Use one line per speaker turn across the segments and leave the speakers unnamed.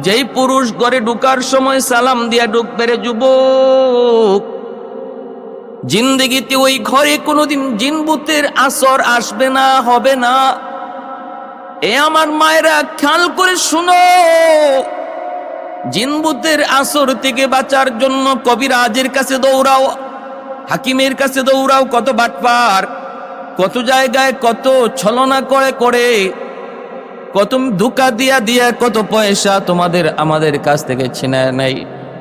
যেই পুরুষ ঘরে ঢুকার সময় সালাম দিয়া ঢুকবে রে যুবক, জিন্দেগিতে ওই ঘরে কোনোদিন জিনভূতের আসর আসবে না, হবে না। এ আমার মায়েরা খেয়াল করে শুনো, জিনভূতের আসর থেকে বাঁচার জন্য কবিরাজের কাছে দৌড়াও, হাকিমের কাছে দৌড়াও, কত বাটপার, কত জায়গায় কত ছলনা করে কত ধোঁকা দিয়া কত পয়সা তোমাদের আমাদের কাছ থেকে ছিনায় নাই।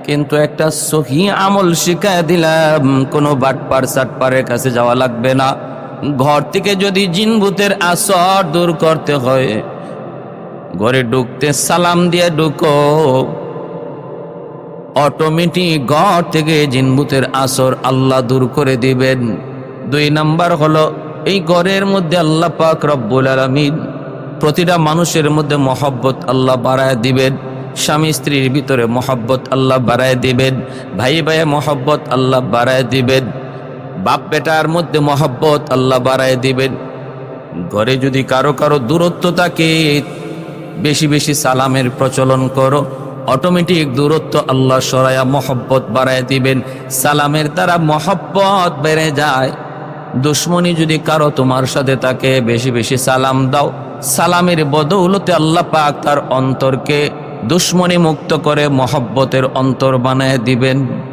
কিন্তু একটা সহি আমল শিখায় দিলাম, কোনো বাটপার সাটপারের কাছে যাওয়া লাগবে না। ঘর থেকে যদি জিনভূতের আসর দূর করতে হয়, ঘরে ঢুকতে সালাম দিয়ে ঢুকো, অটোমেটিক ঘর থেকে জিনভূতের আসর আল্লাহ দূর করে দিবেন। 2 নাম্বার হলো, এই ঘরের মধ্যে আল্লাহ পাক রব্বুল আলামিন প্রতিটা মানুষের মধ্যে মহব্বত আল্লাহ বাড়ায় দিবেন। স্বামী স্ত্রীর ভিতরে মহব্বত আল্লাহ বাড়ায় দিবেন, ভাই ভাইয়ে মহব্বত আল্লাহ বাড়ায় দিবেন, বাপ বেটার মধ্যে মহব্বত আল্লাহ বাড়ায় দিবেন। ঘরে যদি কারো কারো দূরত্ব থাকে, বেশি বেশি সালামের প্রচলন করো, অটোমেটিক দূরত্ব আল্লাহ সরায়া মহব্বত বাড়ায় দিবেন। সালামের দ্বারা মহব্বত বেড়ে যায়। দুশ্মনী যদি কারো তোমার সাথে থাকে, বেশি বেশি সালাম দাও, সালামের বদৌলতে আল্লাহ পাক তার অন্তরকে দুশ্মনী মুক্ত করে মহব্বতের অন্তর বানায় দিবেন।